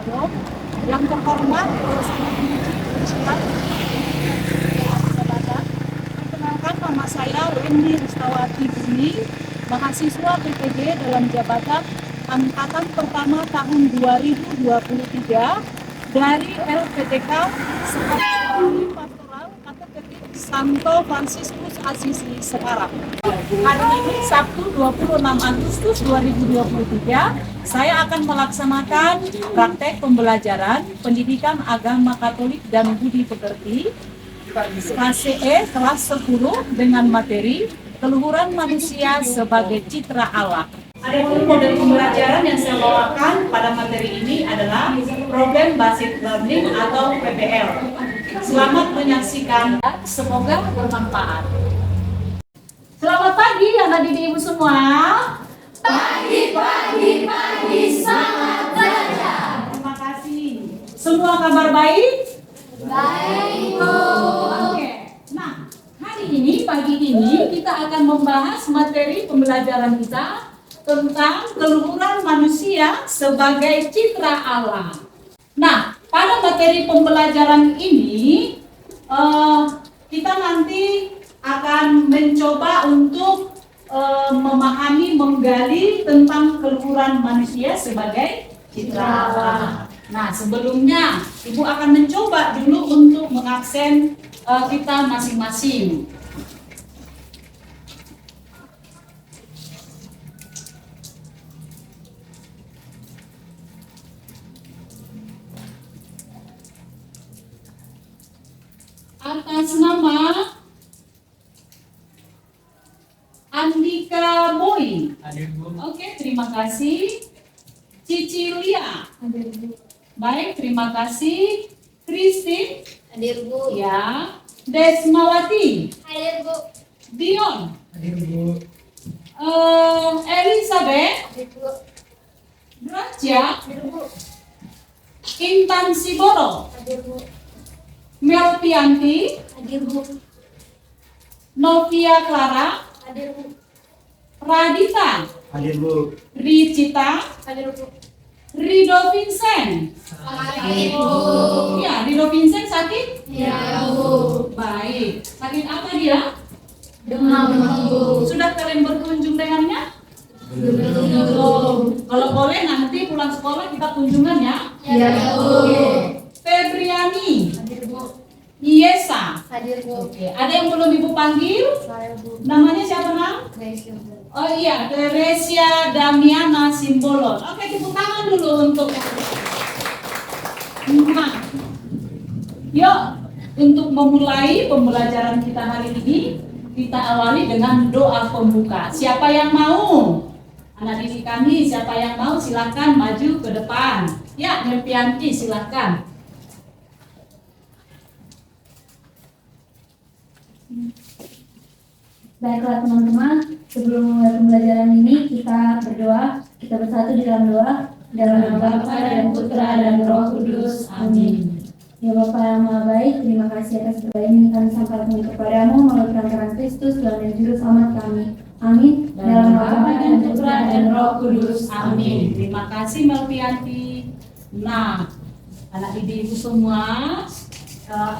Widodo yang terhormat Sangat Dipuji Presiden Jabatan. Perkenalkan, nama saya Wendy Rustawati Bumi, mahasiswa PPG dalam jabatan angkatan pertama tahun 2023 dari LPTK Sekolah Pastoral Katedral Santo Fransiskus Assisi Semarang. Hari ini Sabtu 26 Agustus 2023, saya akan melaksanakan praktek pembelajaran pendidikan agama Katolik dan budi pekerti KCE kelas 10 dengan materi keluhuran manusia sebagai citra Allah. Adapun model pembelajaran yang saya bawakan pada materi ini adalah Problem Based Learning atau PBL. Selamat menyaksikan, semoga bermanfaat. Selamat pagi anak didik ibu semua. Pagi, semangat belajar. Terima kasih. Semua kabar baik? Baik, Bu. Oke. Nah, hari ini, pagi ini kita akan membahas materi pembelajaran kita tentang keluhuran manusia sebagai citra Allah. Nah, pada materi pembelajaran ini kita nanti akan mencoba untuk memahami, menggali tentang keluhuran manusia sebagai citra Allah. Nah, sebelumnya Ibu akan mencoba dulu untuk mengaksen kita masing-masing. Atas nama Andika Boy. Oke, terima kasih. Cicilia. Baik, terima kasih. Christine. Hadir, Bu. Ya. Desmawati. Hadir, Bu. Dion. Hadir, Bu. Elizabeth. Hadir, Bu. Raja. Hadir, Bu. Intan Siboro. Hadir, Bu. Melpianti. Hadir, Bu. Novia Clara. Hadir, Bu. Radita. Hadir, Bu. Ricita. Hadir, Bu. Rido Vincent. Hadir, Bu. Ya, Rido Vincent sakit? Ya, Bu. Baik. Sakit apa dia? Demam, Bu. Sudah kalian berkunjung dengannya? Belum. Kalau boleh nanti pulang sekolah kita kunjungan ya. Ya, Bu. Febriani. Hadir, Bu. Iesa. Hadir, Bu. Oke, ada yang belum Ibu panggil? Saya, Bu. Namanya siapa, Nang? Grace, Bu. Oh iya, Teresia Damiana Simbolon. Oke, tepuk tangan dulu untuk nah, yuk, untuk memulai pembelajaran kita hari ini, kita awali dengan doa pembuka. Siapa yang mau? Anak didik kami, siapa yang mau silakan maju ke depan. Ya, Melpianti silakan. Baiklah teman-teman, sebelum memulai pembelajaran ini kita berdoa, kita bersatu di dalam doa, dalam nama Bapa dan Putra dan Roh Kudus. Amin. Ya Bapa yang Maha Baik, terima kasih atas berkat ini kami sampaikan kepadamu melalui perantaraan Kristus Tuhan dan Juru Selamat kami. Amin. Dalam nama Bapa dan Putra dan Roh Kudus. Amin. Terima kasih Melpianti. Nah, anak didik ibu semua,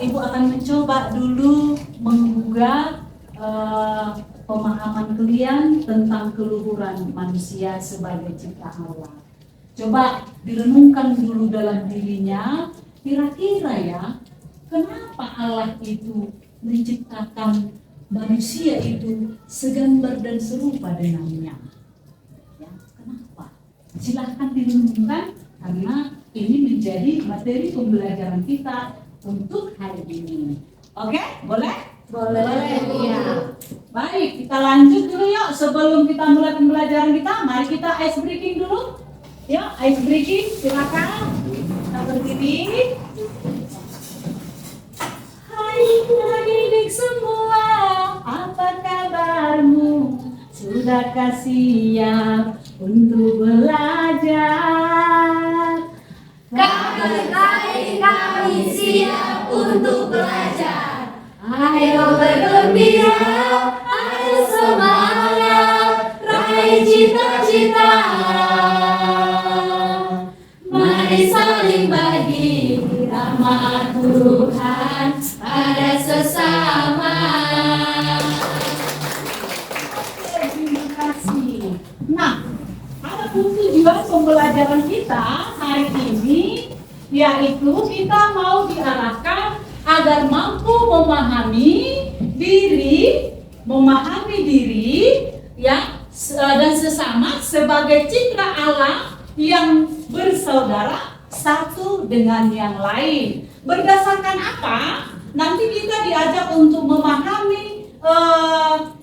ibu akan mencoba dulu menggugah pemahaman kalian tentang keluhuran manusia sebagai cipta Allah. Coba direnungkan dulu dalam dirinya, kira-kira ya, kenapa Allah itu menciptakan manusia itu segambar dan serupa dengannya? Ya, kenapa? Silahkan direnungkan karena ini menjadi materi pembelajaran kita untuk hari ini. Oke, boleh? Boleh. Ya. Baik, kita lanjut dulu yuk. Sebelum kita mulai pembelajaran kita, mari kita ice breaking dulu. Yuk, ice breaking, silakan. Kita berdiri. Hai adik-adik semua, apa kabarmu? Sudahkah siap untuk belajar? Kabar baik, kami siap untuk belajar. Ayo bergembira, ayo semangat, raih cita-cita. Mari saling saling bagi rahmat Tuhan pada sesama. Terima kasih. Nah, ada tujuan pembelajaran kita hari ini, yaitu kita mau diarahkan agar mampu memahami diri ya, dan sesama sebagai citra Allah yang bersaudara satu dengan yang lain. Berdasarkan apa? Nanti kita diajak untuk memahami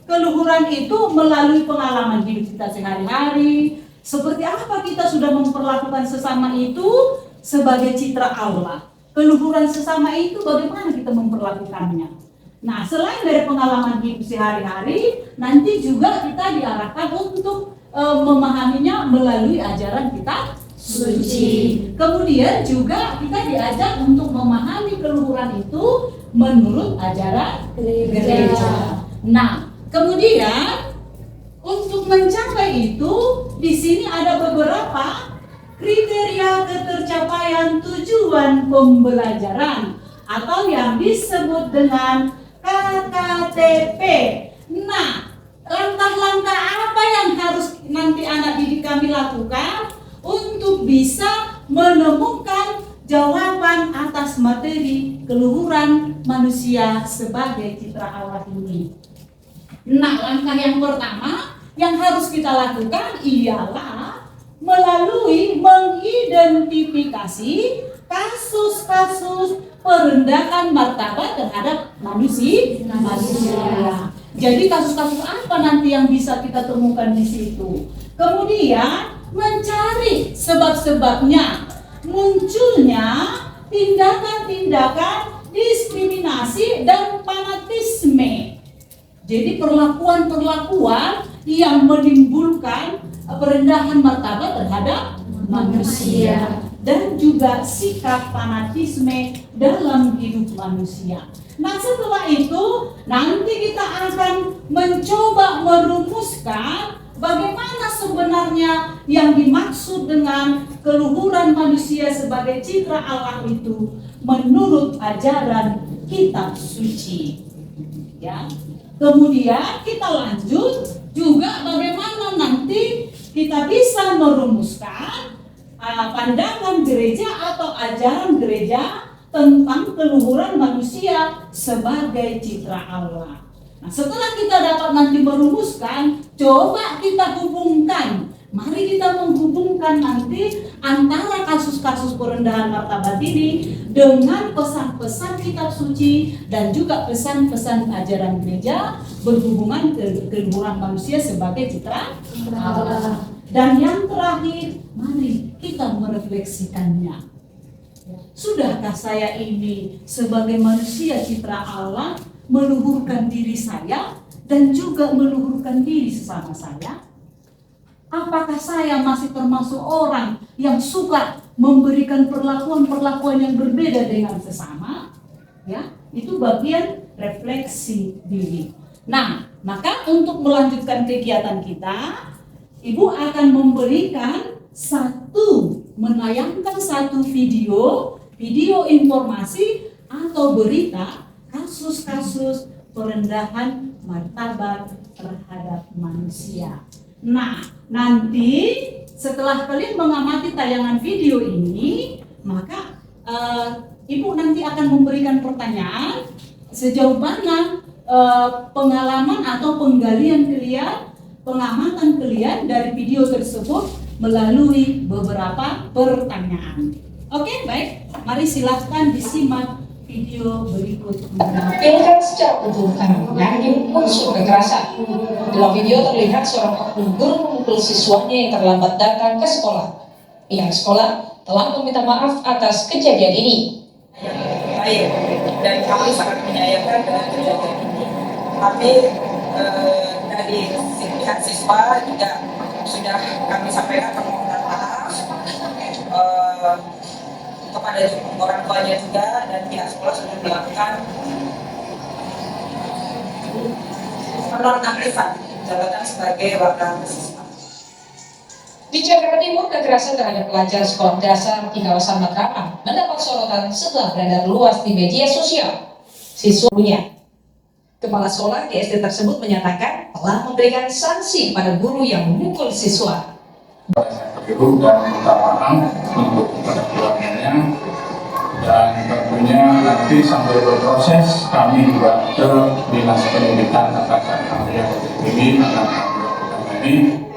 keluhuran itu melalui pengalaman hidup kita sehari-hari. Seperti apa kita sudah memperlakukan sesama itu sebagai citra Allah. Keluhuran sesama itu bagaimana kita memperlakukannya. Nah, selain dari pengalaman hidup sehari-hari, nanti juga kita diarahkan untuk memahaminya melalui ajaran kitab suci. Kemudian juga kita diajak untuk memahami keluhuran itu menurut ajaran gereja. Nah, kemudian untuk mencapai itu, di sini ada beberapa kriteria ketercapaian tujuan pembelajaran atau yang disebut dengan KKTP. Nah, langkah-langkah apa yang harus nanti anak didik kami lakukan untuk bisa menemukan jawaban atas materi keluhuran manusia sebagai citra Allah ini? Nah, langkah yang pertama yang harus kita lakukan ialah melalui mengidentifikasi kasus-kasus perendahan martabat terhadap manusia. Jadi kasus-kasus apa nanti yang bisa kita temukan di situ? Kemudian mencari sebab-sebabnya munculnya tindakan-tindakan diskriminasi dan fanatisme. Jadi perlakuan-perlakuan yang menimbulkan perendahan martabat terhadap manusia dan juga sikap fanatisme dalam hidup manusia. Nah, setelah itu nanti kita akan mencoba merumuskan bagaimana sebenarnya yang dimaksud dengan keluhuran manusia sebagai citra Allah itu menurut ajaran kitab suci. Ya. Kemudian kita lanjut juga bagaimana nanti kita bisa merumuskan pandangan gereja atau ajaran gereja tentang keluhuran manusia sebagai citra Allah. Nah, setelah kita dapat nanti merumuskan, coba kita hubungkan. Mari kita menghubungkan nanti antara kasus-kasus perendahan martabat ini dengan pesan-pesan kitab suci dan juga pesan-pesan ajaran gereja berhubungan ke keluhuran manusia sebagai citra Allah. Dan yang terakhir, mari kita merefleksikannya. Sudahkah saya ini sebagai manusia citra Allah meluhurkan diri saya dan juga meluhurkan diri sesama saya? Apakah saya masih termasuk orang yang suka memberikan perlakuan-perlakuan yang berbeda dengan sesama? Ya, itu bagian refleksi diri. Nah, maka untuk melanjutkan kegiatan kita, Ibu akan menayangkan satu video informasi atau berita kasus-kasus perendahan martabat terhadap manusia. Nah, nanti setelah kalian mengamati tayangan video ini, maka Ibu nanti akan memberikan pertanyaan sejauh mana pengalaman atau pengamatan kalian dari video tersebut melalui beberapa pertanyaan. Oke, baik. Mari silahkan disimak video berikut. Menampilkan secara utuh menanggung unsur kekerasan. Dalam video terlihat seorang oknum guru memukul siswanya yang terlambat datang ke sekolah. Pihak sekolah telah meminta maaf atas kejadian ini. Baik, dan kami sangat menyayangkan dengan kejadian ini. Tapi dari pihak siswa juga sudah kami sampaikan permohonan maaf kepada orang tuanya juga, dan pihak sekolah sudah melakukan penonaktifan jabatan sebagai wakil siswa. Di Jakarta Timur, kekerasan terhadap pelajar sekolah dasar di kawasan Matraman mendapat sorotan setelah beredar luas di media sosial. Siswanya, kepala sekolah di SD tersebut menyatakan telah memberikan sanksi pada guru yang memukul siswa. Keliru dan minta maaf untuk kepada keluarganya, dan tentunya nanti sambil berproses kami juga ke Dinas Pendidikan atas yang ini akan melakukan ini.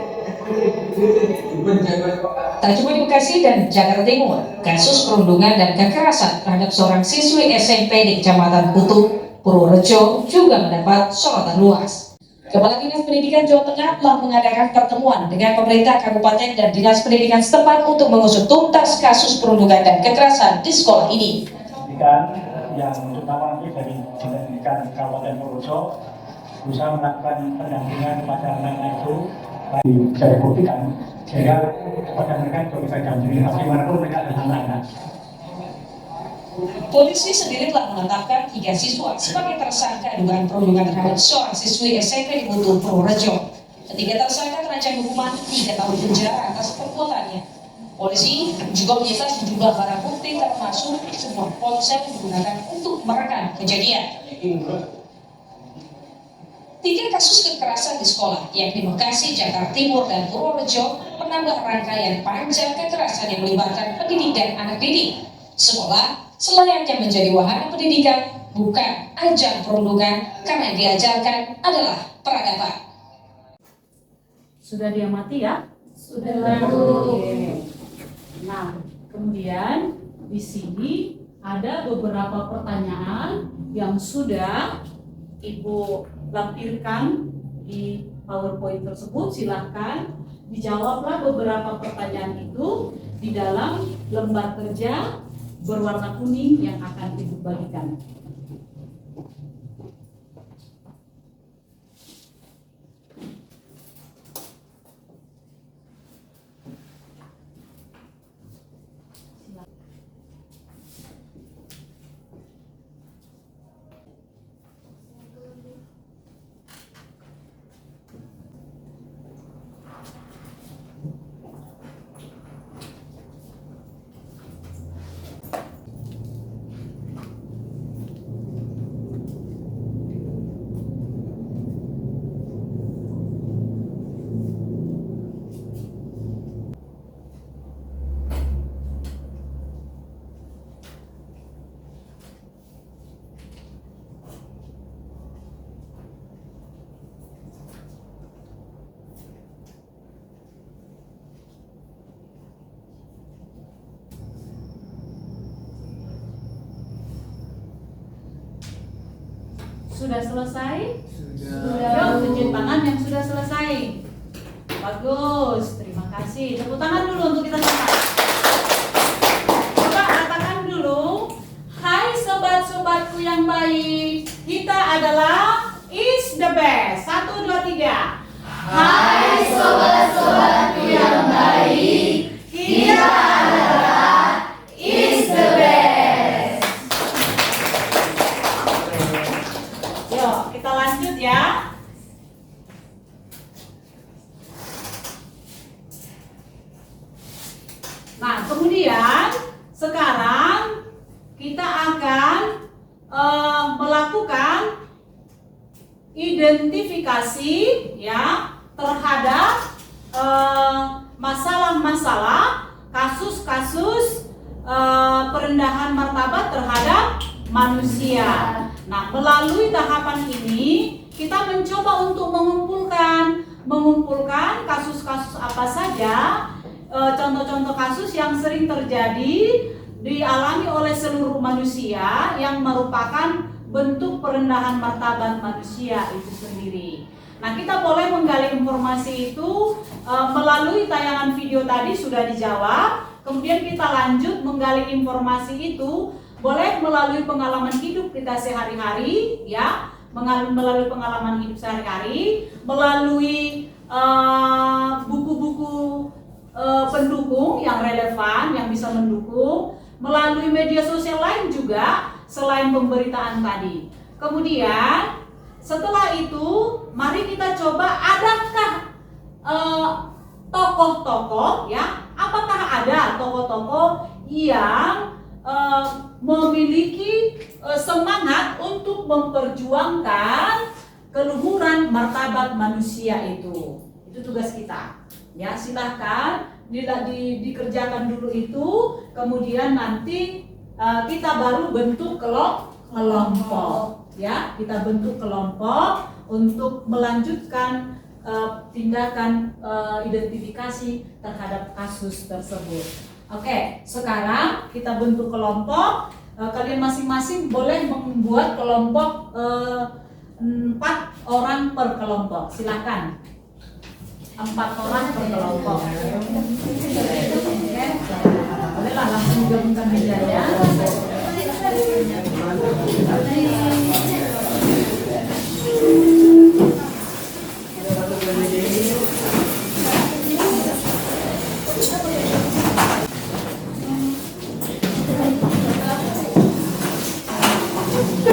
Tak cuma di Bekasi dan Jakarta Timur, kasus perundungan dan kekerasan terhadap seorang siswi SMP di Kecamatan Kutu, Purworejo juga mendapat sorotan luas. Kepala Dinas Pendidikan Jawa Tengah telah mengadakan pertemuan dengan pemerintah kabupaten dan Dinas Pendidikan setempat untuk mengusut tuntas kasus perundungan dan kekerasan di sekolah ini. Pendidikan yang terutama dari Pendidikan Kabupaten Purworejo berusaha melakukan pendampingan kepada anak-anak itu bisa dibuktikan sehingga kepada mereka juga bisa dampingi bagaimanapun mereka adalah anak-anak. Polisi sendiri telah menetapkan 3 siswa sebagai tersangka dugaan perundungan terhadap seorang siswi SMP di Kutu, Purworejo. Ketiga tersangka terancam hukuman 3 tahun penjara atas perbuatannya. Polisi juga menyita sejumlah barang bukti termasuk sebuah ponsel yang digunakan untuk merekam kejadian. 3 kasus kekerasan di sekolah, yakni Bekasi, Jakarta Timur, dan Purworejo, menambah rangkaian panjang kekerasan yang melibatkan pendidik dan anak didik. Sekolah selayaknya menjadi wahana pendidikan, bukan ajang perundungan, karena yang diajarkan adalah peradaban. Sudah diamati ya? Sudah. Oke. Nah, kemudian di sini ada beberapa pertanyaan yang sudah Ibu lampirkan di PowerPoint tersebut. Silahkan dijawablah beberapa pertanyaan itu di dalam lembar kerja berwarna kuning yang akan Ibu bagikan. Sudah selesai? Sudah. Tunjuk tangan yang sudah selesai. Bagus, terima kasih. Tepuk tangan dulu untuk kita semua. Coba katakan dulu, hai sobat-sobatku yang baik, kita adalah is the best. 1, 2, 3. Hai sobat-sobatku yang baik, kita adalah is the best. Yuk, kita lanjut ya. Nah, kemudian sekarang kita akan melakukan identifikasi ya terhadap masalah-masalah, kasus-kasus perendahan martabat terhadap manusia. Nah, melalui tahapan ini kita mencoba untuk mengumpulkan kasus-kasus apa saja, contoh-contoh kasus yang sering terjadi dialami oleh seluruh manusia yang merupakan bentuk perendahan martabat manusia itu sendiri. Nah, kita boleh menggali informasi itu melalui tayangan video tadi sudah dijawab. Kemudian kita lanjut menggali informasi itu boleh melalui pengalaman hidup kita sehari-hari, ya, melalui pengalaman hidup sehari-hari, melalui buku-buku pendukung yang relevan, yang bisa mendukung, melalui media sosial lain juga selain pemberitaan tadi. Kemudian setelah itu, mari kita coba adakah tokoh-tokoh ya. Apakah ada tokoh-tokoh yang memiliki semangat untuk memperjuangkan keluhuran martabat manusia itu? Itu tugas kita. Ya, silahkan dikerjakan dulu itu, kemudian nanti kita baru bentuk kelompok. Ya, kita bentuk kelompok untuk melanjutkan tindakan identifikasi terhadap kasus tersebut. Oke, sekarang kita bentuk kelompok. Kalian masing-masing boleh membuat kelompok 4 orang per kelompok. Silakan. 4 orang per kelompok. Oke, bolehlah langsung gabungkan meja ya.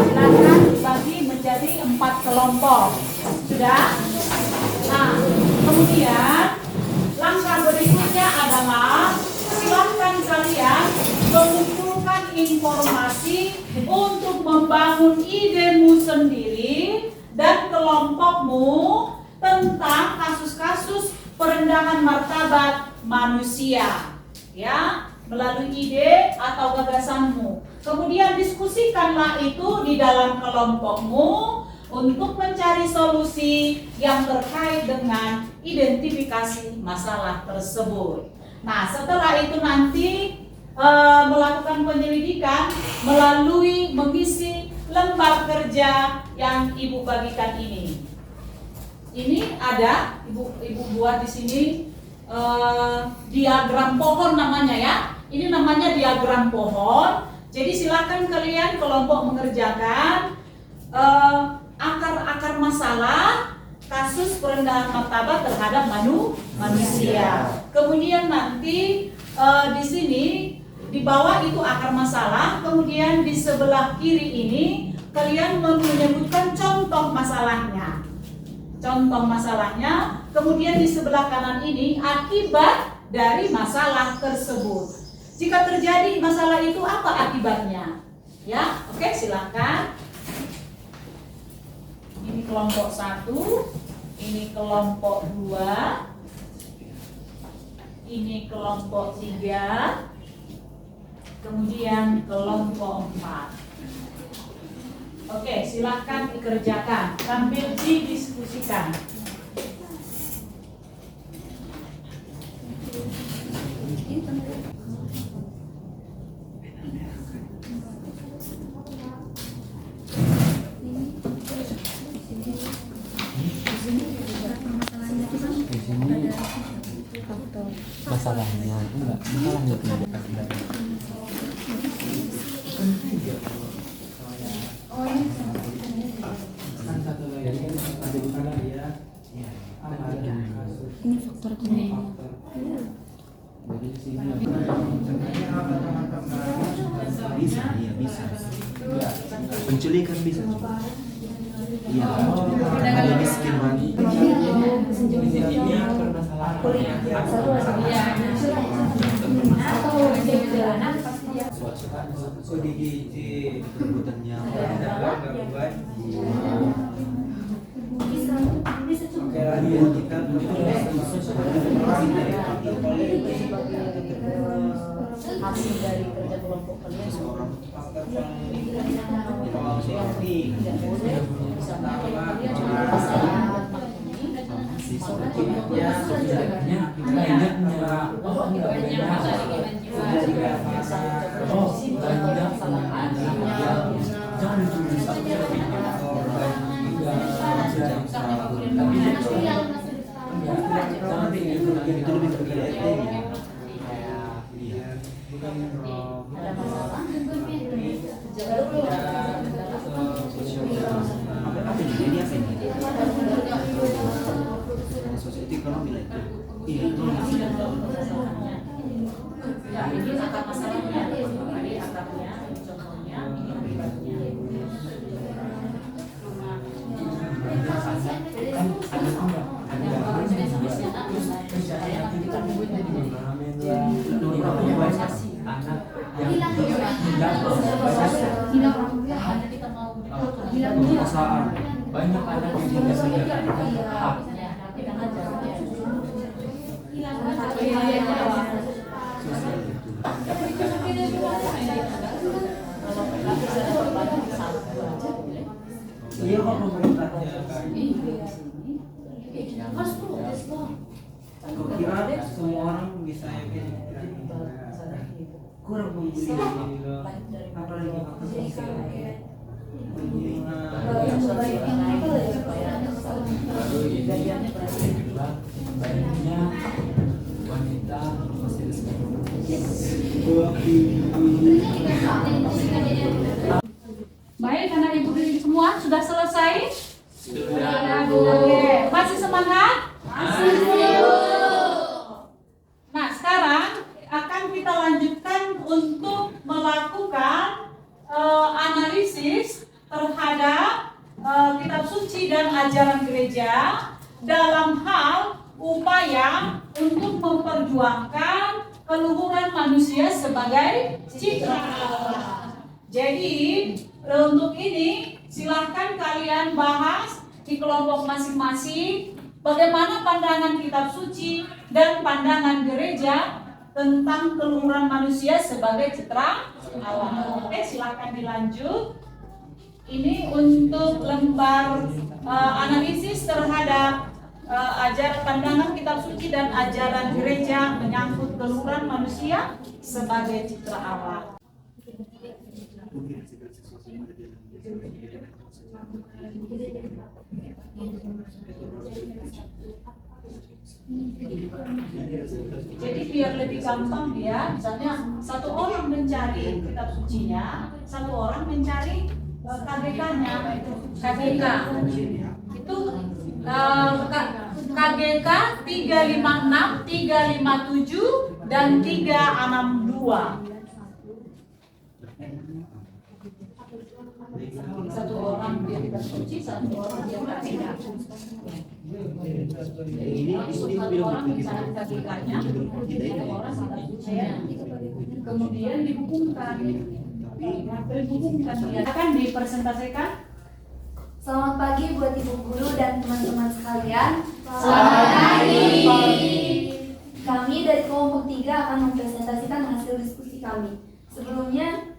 Silakan dibagi menjadi 4 kelompok. Sudah? Nah, kemudian langkah berikutnya adalah silakan kalian mengumpulkan informasi untuk membangun idemu sendiri dan kelompokmu tentang kasus-kasus perendahan martabat manusia, ya, melalui ide atau gagasanmu. Kemudian diskusikanlah itu di dalam kelompokmu untuk mencari solusi yang terkait dengan identifikasi masalah tersebut. Nah, setelah itu nanti melakukan penyelidikan melalui mengisi lembar kerja yang Ibu bagikan ini. Ini ada Ibu buat di sini diagram pohon namanya ya. Ini namanya diagram pohon. Jadi silakan kalian kelompok mengerjakan akar-akar masalah kasus perendahan martabat terhadap manusia. Kemudian nanti di sini di bawah itu akar masalah, kemudian di sebelah kiri ini kalian menyebutkan contoh masalahnya. Contoh masalahnya, kemudian di sebelah kanan ini akibat dari masalah tersebut. Jika terjadi masalah itu apa akibatnya? Ya, oke, silakan. Ini kelompok 1, ini kelompok 2, ini kelompok 3, kemudian kelompok 4. Oke, silakan dikerjakan sambil didiskusikan. Masalahnya enggak, masalahnya tidak. Ini faktor dunia. Bisa, iya bisa. Penculikan bisa. Iya, ada miskinan. Kebutuhannya Hasil dari kerja kelompok kalian seorang ini akar masalahnya. perkosaan, banyak anak yang tidak sadar hak. Iya kok pemerintahnya aku kira semua orang bisa kurang membeli apalagi makan sosial. Banyaknya wanita masih Baik, anak ibu semua sudah selesai? Sudah. Oke, masih semangat? Masih. Nah, sekarang akan kita lanjutkan untuk melakukan analisis terhadap kitab suci dan ajaran gereja dalam hal upaya untuk memperjuangkan keluhuran manusia sebagai citra Allah. Jadi untuk ini silahkan kalian bahas di kelompok masing-masing bagaimana pandangan kitab suci dan pandangan gereja tentang keluhuran manusia sebagai citra Allah. Oke, silahkan dilanjut. Ini untuk lembar analisis terhadap ajaran pandangan kitab suci dan ajaran gereja menyangkut keluhuran manusia sebagai citra Allah. Jadi biar lebih gampang ya, misalnya satu orang mencari kitab sucinya, satu orang mencari KGK-nya. KGK itu KGK 356, 357 dan 362. Satu orang dia kitab suci, satu orang dia KGK. Satu orang mencari KGK-nya, satu orang kitab sucinya. Kemudian dihubungkan. Akan dipresentasikan. Selamat pagi buat ibu guru dan teman-teman sekalian. Selamat pagi. Kami dari kelompok 3 akan mempresentasikan hasil diskusi kami. Sebelumnya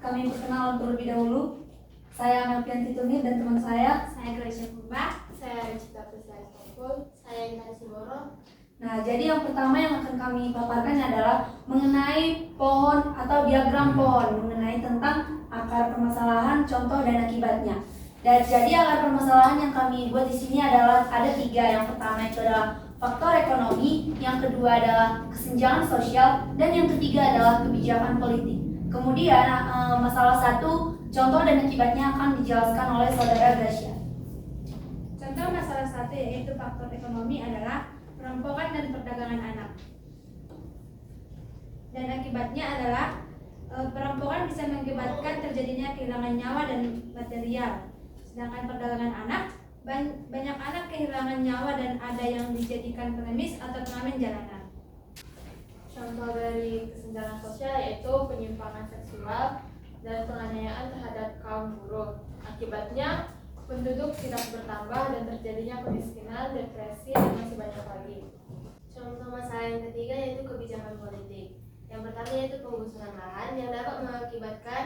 kami perkenalan terlebih dahulu. Saya Melkian Titunir dan teman saya Gracia Purba, saya Cita Pesari Topol, saya Intan Siboro. Nah, jadi yang pertama yang akan kami paparkan adalah mengenai pohon atau diagram pohon, mengenai tentang akar permasalahan, contoh dan akibatnya. Dan jadi akar permasalahan yang kami buat di sini adalah ada 3. Yang pertama itu adalah faktor ekonomi, yang kedua adalah kesenjangan sosial, dan yang ketiga adalah kebijakan politik. Kemudian masalah 1, contoh dan akibatnya akan dijelaskan oleh saudara Gracia. Contoh masalah 1 yaitu faktor ekonomi adalah perampokan dan perdagangan anak. Dan akibatnya adalah perampokan bisa mengakibatkan terjadinya kehilangan nyawa dan material. Sedangkan perdagangan anak, banyak anak kehilangan nyawa dan ada yang dijadikan pengemis atau pengamen jalanan. Contoh dari kesenjangan sosial yaitu penyimpangan seksual dan penganiayaan terhadap kaum buruh. Akibatnya penduduk tidak bertambah dan terjadinya kemiskinan, depresi, dan masih banyak lagi. Contoh masalah yang ketiga yaitu kebijakan politik. Yang pertama yaitu penggusuran lahan yang dapat mengakibatkan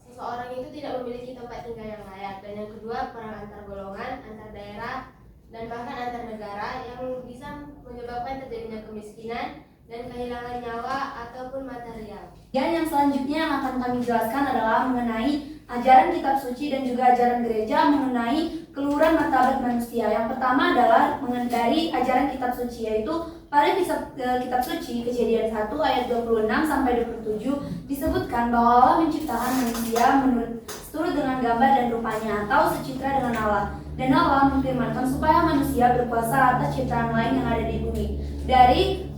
seseorang itu tidak memiliki tempat tinggal yang layak. Dan yang kedua, perang antar golongan, antar daerah, dan bahkan antar negara yang bisa menyebabkan terjadinya kemiskinan dan kehilangan nyawa ataupun material. Dan yang selanjutnya yang akan kami jelaskan adalah mengenai ajaran kitab suci dan juga ajaran gereja mengenai keluhuran martabat manusia. Yang pertama adalah dari ajaran kitab suci, yaitu pada kitab suci Kejadian 1 ayat 26 sampai 27 disebutkan bahwa Allah menciptakan manusia seturut dengan gambar dan rupanya atau secitra dengan Allah. Dan Allah memfirmankan supaya manusia berkuasa atas ciptaan lain yang ada di bumi. Dari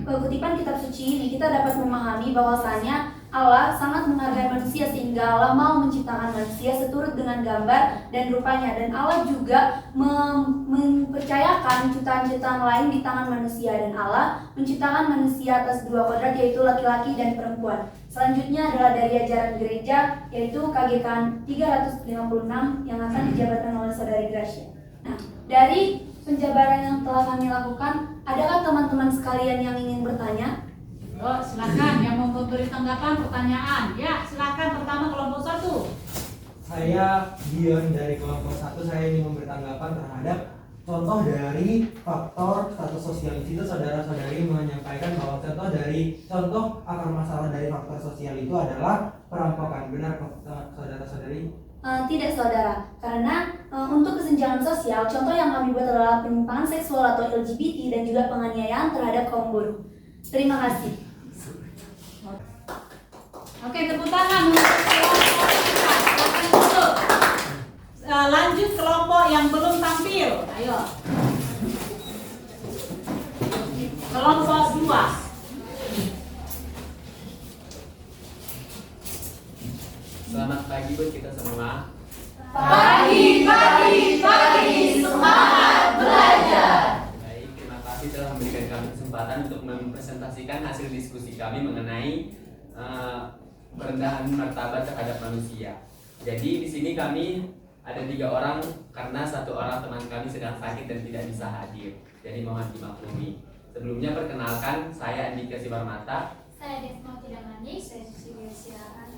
kutipan kitab suci ini kita dapat memahami bahwasanya Allah sangat menghargai manusia sehingga Allah mau menciptakan manusia seturut dengan gambar dan rupanya, dan Allah juga mempercayakan ciptaan-ciptaan lain di tangan manusia, dan Allah menciptakan manusia atas dua kodrat yaitu laki-laki dan perempuan. Selanjutnya adalah dari ajaran gereja yaitu KGK 356 yang akan dijabarkan oleh Saudari Gracia. Nah, dari penjabaran yang telah kami lakukan, adakah teman-teman sekalian yang ingin bertanya? Oh, silakan yang mau memberi tanggapan pertanyaan. Ya, silakan pertama kelompok 1. Saya Dion dari kelompok 1, saya ingin memberi tanggapan terhadap contoh dari faktor status sosial. Di situ saudara-saudari menyampaikan bahwa contoh akar masalah dari faktor sosial itu adalah perampokan. Benar saudara-saudari? Tidak saudara, karena untuk kesenjangan sosial, contoh yang kami buat adalah penyimpangan seksual atau LGBT dan juga penganiayaan terhadap kaum buruh. Terima kasih. Oke, tepuk tangan untuk kelompok kita. Silakan duduk. Lanjut kelompok yang belum tampil. Ayo. Kelompok 2. Selamat pagi buat kita semua. Pagi, semangat belajar. Baik, terima kasih telah memberikan kami kesempatan untuk mempresentasikan hasil diskusi kami mengenai perendahan martabat terhadap manusia. Jadi di sini kami ada 3 orang karena 1 orang teman kami sedang sakit dan tidak bisa hadir. Jadi mohon dimaklumi. Sebelumnya perkenalkan, saya Andika Sibarmata. Saya Desma Tidak Manis. Saya Cecilia Siaan.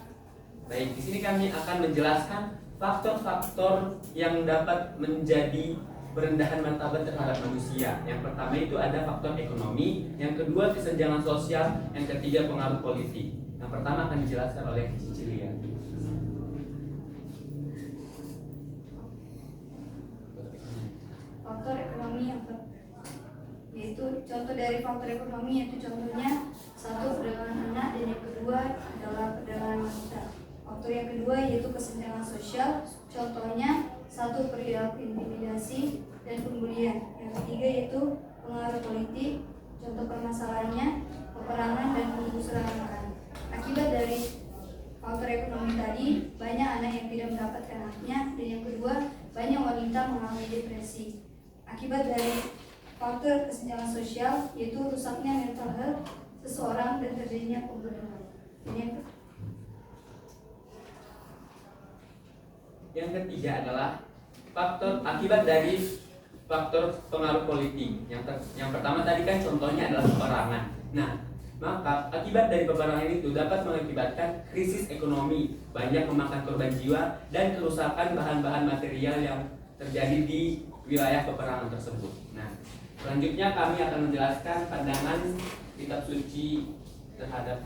Baik, di sini kami akan menjelaskan faktor-faktor yang dapat menjadi perendahan martabat terhadap manusia. Yang pertama itu ada faktor ekonomi, yang kedua kesenjangan sosial, yang ketiga pengaruh politik. Yang pertama akan dijelaskan oleh Cecilia. Faktor ekonomi yaitu contoh dari faktor ekonomi yaitu contohnya 1 perdagangan anak dan yang kedua adalah perdagangan wanita. Faktor yang kedua yaitu kesenjangan sosial, contohnya 1 perilaku intimidasi dan pembulian. Yang ketiga yaitu pengaruh politik, contoh permasalahannya peperangan dan penggusuran lahan. Akibat dari faktor ekonomi tadi, banyak anak yang tidak mendapatkan haknya, dan yang kedua, banyak wanita mengalami depresi. Akibat dari faktor kesenjangan sosial, yaitu rusaknya mental health seseorang dan terjadinya pembunuhan. Yang ketiga adalah akibat dari faktor pengaruh politik. Yang pertama tadi kan contohnya adalah peperangan. Nah, maka akibat dari peperangan itu dapat mengakibatkan krisis ekonomi, banyak memakan korban jiwa dan kerusakan bahan-bahan material yang terjadi di wilayah peperangan tersebut. Nah, selanjutnya kami akan menjelaskan pandangan kitab suci terhadap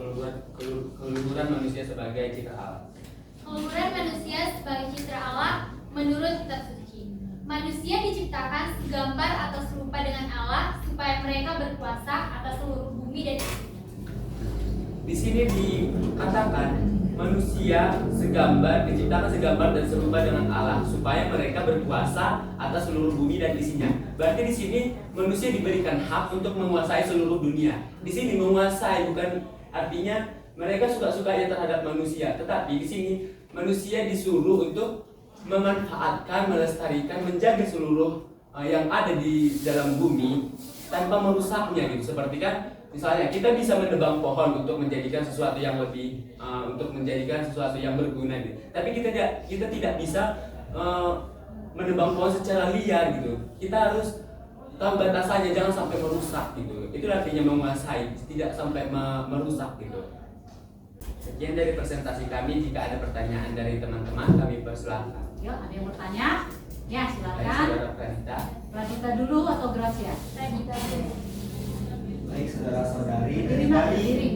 keluhuran manusia sebagai citra Allah. Keluhuran manusia sebagai citra Allah menurut kitab suci. Manusia diciptakan segambar atau serupa dengan Allah supaya mereka berkuasa atas seluruh bumi dan isinya. Di sini dikatakan manusia diciptakan segambar dan serupa dengan Allah supaya mereka berkuasa atas seluruh bumi dan isinya. Berarti di sini manusia diberikan hak untuk menguasai seluruh dunia. Di sini menguasai bukan artinya mereka suka-sukanya terhadap manusia, tetapi di sini manusia disuruh untuk memanfaatkan, melestarikan, menjaga seluruh yang ada di dalam bumi tanpa merusaknya gitu. Seperti kan misalnya kita bisa menebang pohon untuk menjadikan sesuatu yang lebih untuk menjadikan sesuatu yang berguna gitu. Tapi kita tidak bisa menebang pohon secara liar gitu. Kita harus tahu batasannya, jangan sampai merusak gitu. Itu artinya menguasai, tidak sampai merusak gitu. Sekian dari presentasi kami. Jika ada pertanyaan dari teman-teman, kami persilahkan. Yuk, ada yang bertanya? Ya, silakan. Saudara Pranita. Pranita dulu atau Gracia? Pranita dulu. Baik saudara-saudari, Berdiri, Mas, berdiri.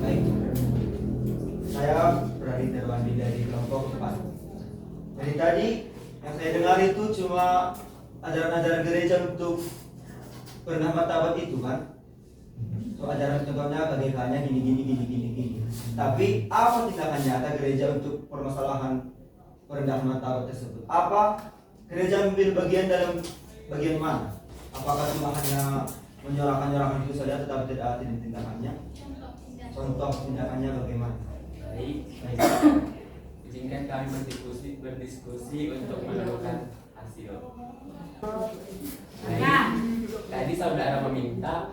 Baik, saya Brady Terwandi dari kelompok 4. Dari tadi yang saya dengar itu cuma ajaran-ajaran gereja untuk perendah martabat itu kan. So, ajaran contohnya KGK-nya gini. Tapi apa tindakan nyata gereja untuk permasalahan perendahan martabat tersebut? Apa gereja ambil bagian dalam bagian mana? Apakah cuma hanya menyalahkan itu saja tetapi tidak ada tindakannya? contoh tindakannya bagaimana? Baik. Izinkan kami berdiskusi untuk menemukan hasil. Nah, tadi saudara meminta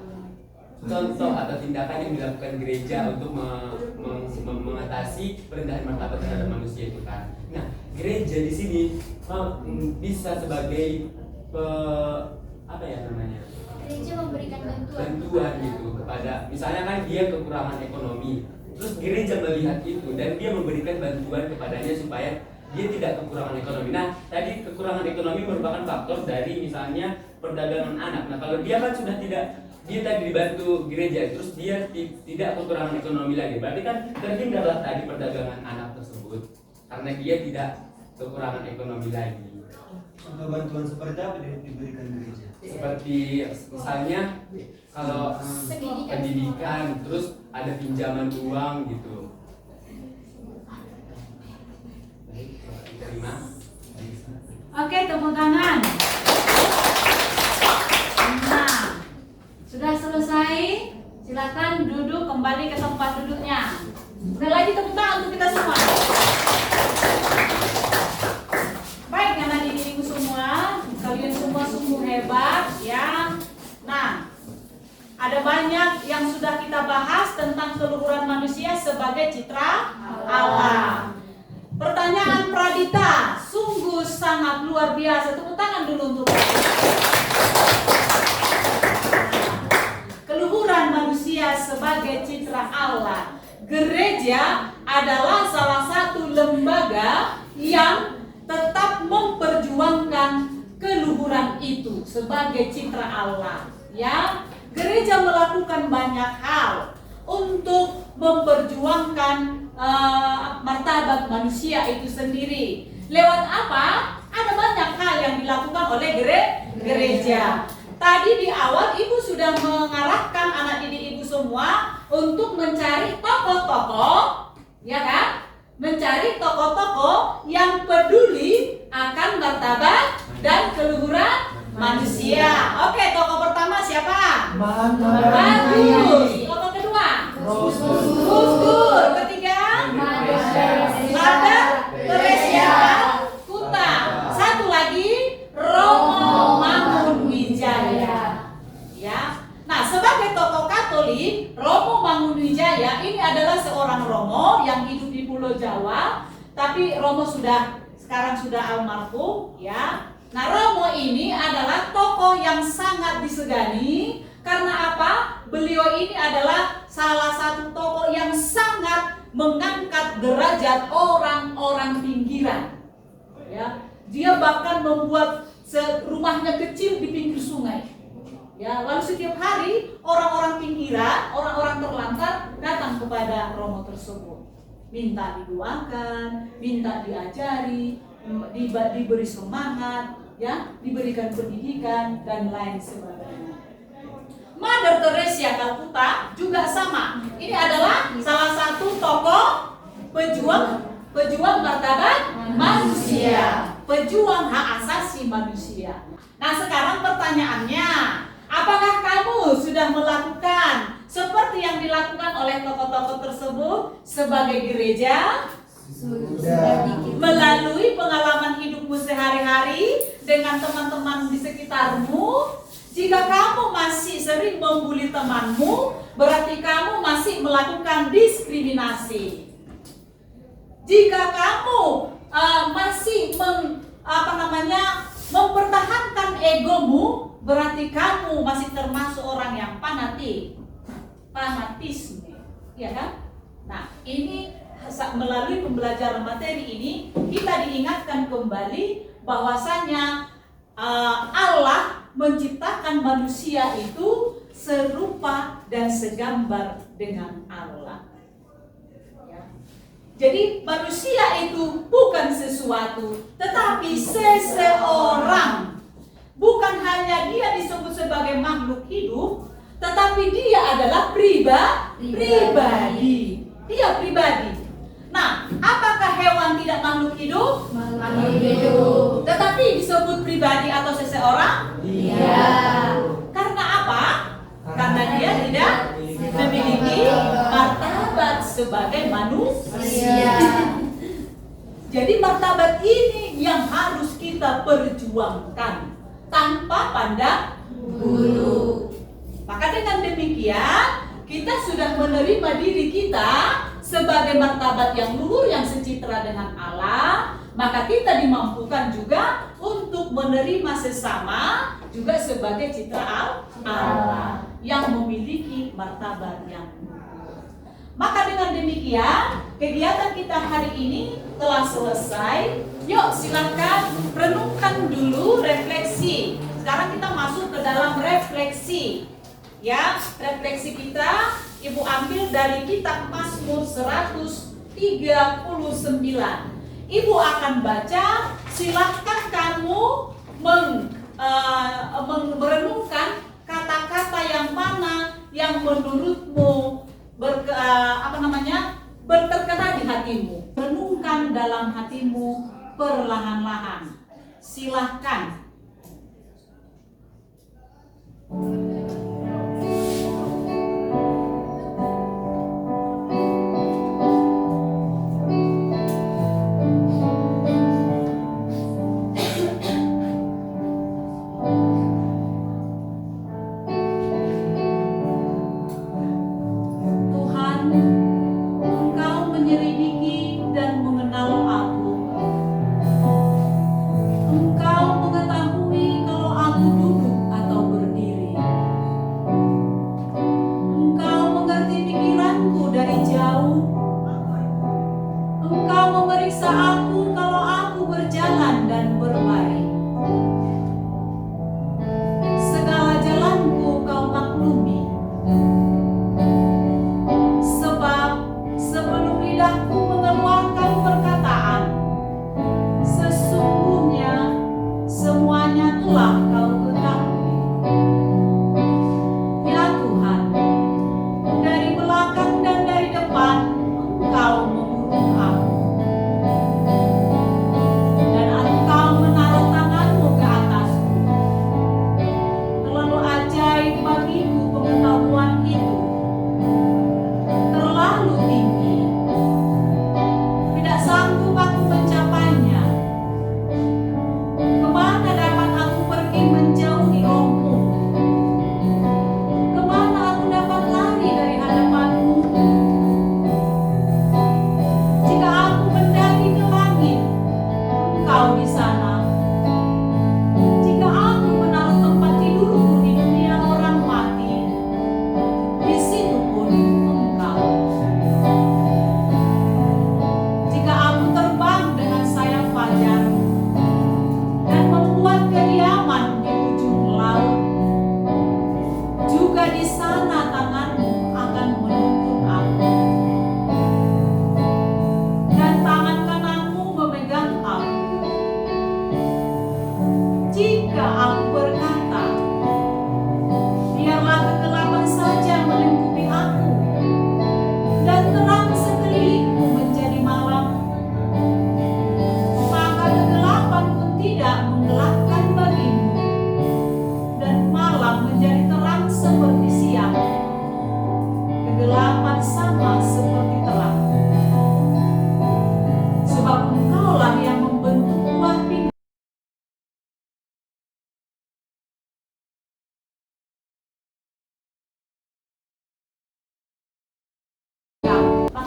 contoh atau tindakan yang dilakukan gereja untuk mengatasi perendahan martabat terhadap manusia itu kan. Nah, gereja di sini bisa sebagai apa ya namanya? Gereja memberikan bantuan gitu kepada, misalnya kan dia kekurangan ekonomi, terus gereja melihat itu dan dia memberikan bantuan kepadanya supaya dia tidak kekurangan ekonomi. Nah, tadi kekurangan ekonomi merupakan faktor dari misalnya perdagangan anak. Nah, kalau dia kan sudah tidak, dia tadi dibantu gereja, terus dia tidak kekurangan ekonomi lagi, berarti kan terhindarlah tadi perdagangan anak tersebut karena dia tidak kekurangan ekonomi lagi. Contoh bantuan seperti apa yang diberikan gereja? Seperti misalnya kalau pendidikan, terus ada pinjaman uang gitu. Baik, terima. Oke, tepuk tangan. Nah, sudah selesai. Silakan duduk kembali ke tempat duduknya. Sekali lagi tepuk tangan untuk kita semua. Baik, anak-anak ibu semua, kalian semua sungguh hebat ya. Nah, ada banyak yang sudah kita bahas tentang keluhuran manusia sebagai citra Allah. Pertanyaan Pradita sungguh sangat luar biasa. Tepuk tangan dulu untuk keluhuran manusia sebagai citra Allah. Gereja adalah salah satu lembaga yang tetap memperjuangkan keluhuran itu sebagai citra Allah. Ya, gereja melakukan banyak hal untuk memperjuangkan martabat manusia itu sendiri. Lewat apa? Ada banyak hal yang dilakukan oleh gereja. Tadi di awal ibu sudah mengarahkan anak didik ibu semua untuk mencari tokoh-tokoh, ya kan? Mencari tokoh-tokoh yang peduli akan martabat dan keluhuran manusia. Oke, tokoh pertama siapa? Bagus. Tokoh kedua? Gus Dur. Ketiga? Mother Teresa Calcutta. Satu lagi Romo Mangunwijaya. Ya. Nah, sebagai tokoh Katolik, Romo Mangunwijaya ini adalah seorang Romo yang hidup di Pulau Jawa, tapi Romo sekarang sudah almarhum, ya. Nah, Romo ini adalah tokoh yang sangat disegani karena apa? Beliau ini adalah salah satu tokoh yang sangat mengangkat derajat orang-orang pinggiran. Ya, dia bahkan membuat rumahnya kecil di pinggir sungai. Ya, lalu setiap hari orang-orang pinggiran, orang-orang terlantar datang kepada Romo tersebut, minta didoakan, minta diajari, diberi semangat, ya, diberikan pendidikan dan lain sebagainya. Mother Teresa Calcutta juga sama. Ini adalah salah satu tokoh pejuang martabat manusia, pejuang hak asasi manusia. Nah, sekarang pertanyaannya, apakah kamu sudah melakukan seperti yang dilakukan oleh tokoh-tokoh tersebut sebagai gereja? Melalui pengalaman hidupmu sehari-hari dengan teman-teman di sekitarmu. Jika kamu masih sering membuli temanmu, berarti kamu masih melakukan diskriminasi. Jika kamu masih mempertahankan egomu, berarti kamu masih termasuk orang yang fanatisme, ya kan? Nah, ini melalui pembelajaran materi ini kita diingatkan kembali bahwasanya Allah menciptakan manusia itu serupa dan segambar dengan Allah. Ya. Jadi manusia itu bukan sesuatu, tetapi seseorang. Bukan hanya dia disebut sebagai makhluk hidup, tetapi dia adalah pribadi. Dia pribadi. Nah, apakah hewan tidak makhluk hidup? Makhluk hidup. Tetapi disebut pribadi atau seseorang? Iya. Karena apa? Karena dia tidak memiliki martabat. sebagai manusia. Jadi martabat ini yang harus kita perjuangkan tanpa pandang bulu. Maka dengan demikian kita sudah menerima diri kita sebagai martabat yang luhur yang secitra dengan Allah, maka kita dimampukan juga untuk menerima sesama juga sebagai citra Allah yang memiliki martabat yang luhur. Maka dengan demikian kegiatan kita hari ini telah selesai. Yuk silakan renungkan dulu, refleksi. Sekarang kita masuk ke dalam refleksi. Ya, refleksi kita Ibu ambil dari kitab Mazmur 139. Ibu akan baca, silahkan kamu merenungkan kata-kata yang mana yang menurutmu berterkena di hatimu. Renungkan dalam hatimu perlahan-lahan. Silahkan.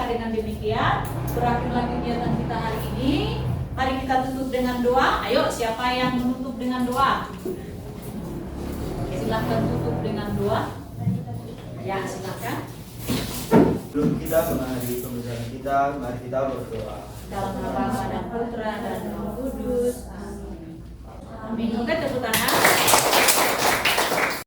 Dengan demikian berakhirlah kegiatan kita hari ini. Mari kita tutup dengan doa. Ayo, siapa yang menutup dengan doa? Silahkan tutup dengan doa. Ya, silahkan. Sebelum kita mengakhiri pembicaraan kita, mari kita berdoa. Dalam nama Bapa dan Putra dan Roh Kudus. Amin. Oke, tepuk tangan.